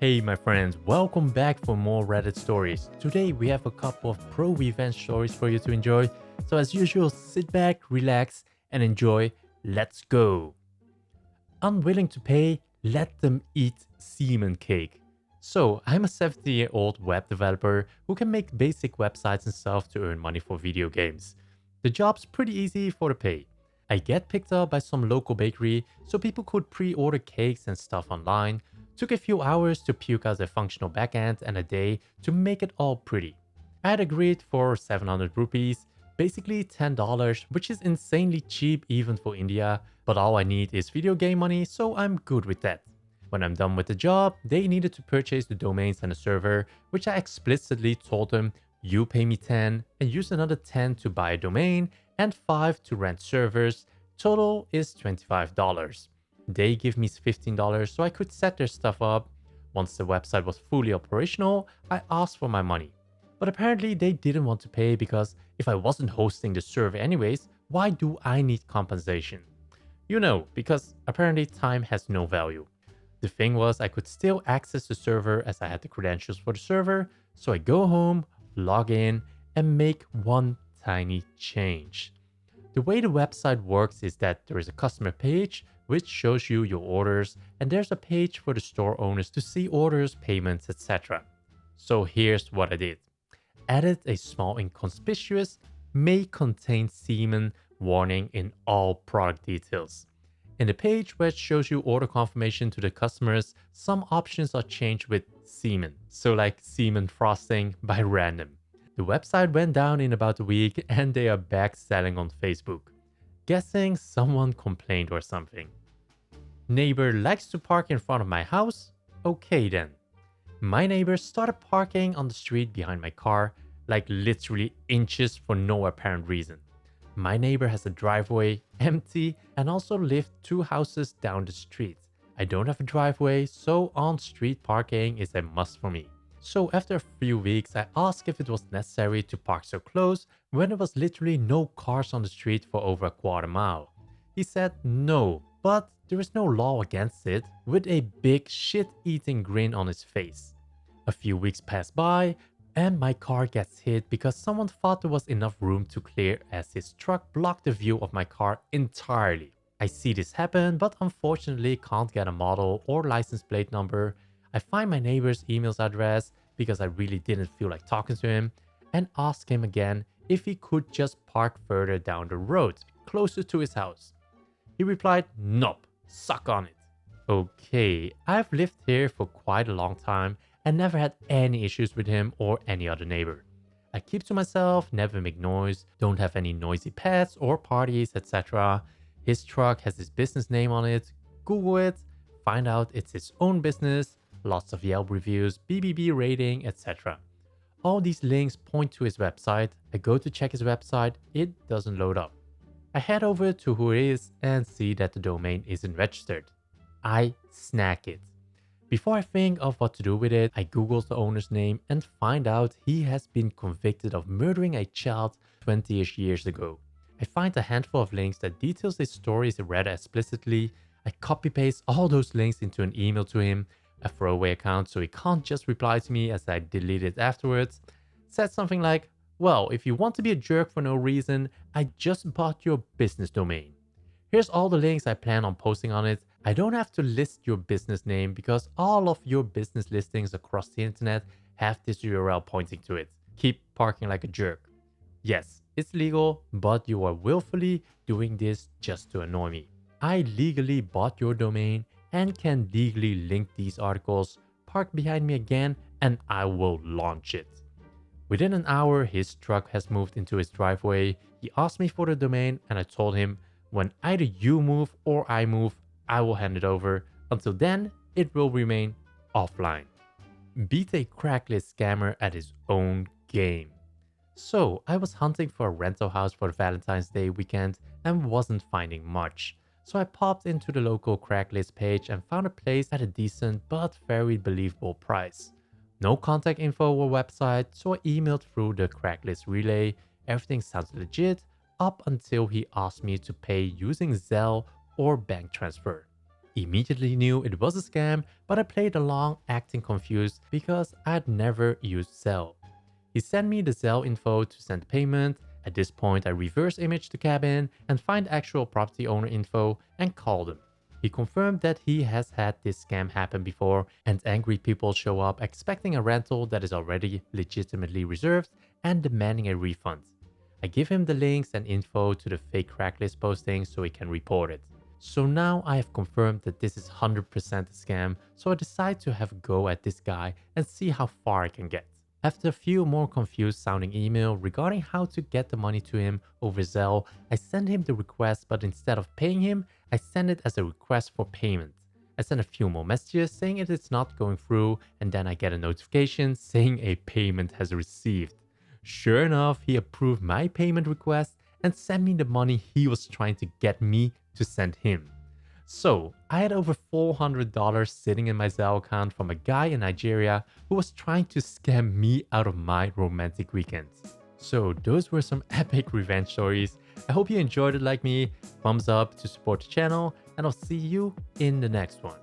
Hey my friends, welcome back for more Reddit stories. Today we have a couple of pro-revenge stories for you to enjoy. So as usual, sit back, relax, and enjoy. Let's go. Unwilling to pay, let them eat semen cake. So I'm a 70-year-old web developer who can make basic websites and stuff to earn money for video games. The job's pretty easy for the pay. I get picked up by some local bakery so people could pre-order cakes and stuff online. Took a few hours to puke out a functional backend and a day to make it all pretty. I had agreed for 700 rupees, basically $10, which is insanely cheap even for India, but all I need is video game money, so I'm good with that. When I'm done with the job, they needed to purchase the domains and the server, which I explicitly told them, you pay me 10 and use another 10 to buy a domain and 5 to rent servers. Total is $25. They give me $15 so I could set their stuff up. Once the website was fully operational, I asked for my money. But apparently they didn't want to pay because if I wasn't hosting the server anyways, why do I need compensation? You know, because apparently time has no value. The thing was I could still access the server as I had the credentials for the server, so I go home, log in, and make one tiny change. The way the website works is that there is a customer page which shows you your orders, and there's a page for the store owners to see orders, payments, etc. So here's what I did. Added a small inconspicuous may contain semen warning in all product details. In the page where it shows you order confirmation to the customers, some options are changed with semen, so like semen frosting by random. The website went down in about a week and they are back selling on Facebook. Guessing someone complained or something. Neighbor likes to park in front of my house? Okay then. My neighbor started parking on the street behind my car, like literally inches for no apparent reason. My neighbor has a driveway, empty, and also lived 2 houses down the street. I don't have a driveway, so on-street parking is a must for me. So after a few weeks, I asked if it was necessary to park so close when there was literally no cars on the street for over a quarter mile. He said no, but there is no law against it, with a big shit-eating grin on his face. A few weeks pass by, and my car gets hit because someone thought there was enough room to clear as his truck blocked the view of my car entirely. I see this happen, but unfortunately can't get a model or license plate number. I find my neighbor's email address because I really didn't feel like talking to him and ask him again if he could just park further down the road, closer to his house. He replied, nope, suck on it. Okay, I've lived here for quite a long time and never had any issues with him or any other neighbor. I keep to myself, never make noise, don't have any noisy pets or parties, etc. His truck has his business name on it. Google it, find out it's his own business, lots of Yelp reviews, BBB rating, etc. All these links point to his website. I go to check his website, it doesn't load up. I head over to who it is and see that the domain isn't registered. I snag it. Before I think of what to do with it, I Google the owner's name and find out he has been convicted of murdering a child 20-ish years ago. I find a handful of links that details his stories rather explicitly. I copy paste all those links into an email to him, a throwaway account so he can't just reply to me as I delete it afterwards. Said something like, well, if you want to be a jerk for no reason, I just bought your business domain. Here's all the links I plan on posting on it. I don't have to list your business name because all of your business listings across the internet have this URL pointing to it. Keep parking like a jerk. Yes, it's legal, but you are willfully doing this just to annoy me. I legally bought your domain and can legally link these articles, park behind me again, and I will launch it. Within an hour, his truck has moved into his driveway. He asked me for the domain and I told him, when either you move or I move, I will hand it over. Until then, it will remain offline. Beat a craiglist scammer at his own game. So, I was hunting for a rental house for the Valentine's Day weekend and wasn't finding much. So I popped into the local Craigslist page and found a place at a decent but very believable price. No contact info or website, so I emailed through the Craigslist relay. Everything sounds legit up until he asked me to pay using Zelle or bank transfer. immediately knew it was a scam, but I played along acting confused because I had never used Zelle. He sent me the Zelle info to send payment. At this point, I reverse image the cabin and find actual property owner info and called him. He confirmed that he has had this scam happen before and angry people show up expecting a rental that is already legitimately reserved and demanding a refund. I give him the links and info to the fake craiglist posting so he can report it. So now I have confirmed that this is 100% a scam, so I decide to have a go at this guy and see how far I can get. After a few more confused sounding emails regarding how to get the money to him over Zelle, I send him the request, but instead of paying him, I send it as a request for payment. I send a few more messages saying it is not going through, and then I get a notification saying a payment has received. Sure enough, he approved my payment request and sent me the money he was trying to get me to send him. So, I had over $400 sitting in my Zelle account from a guy in Nigeria who was trying to scam me out of my romantic weekends. So, those were some epic revenge stories. I hope you enjoyed it like me. Thumbs up to support the channel, and I'll see you in the next one.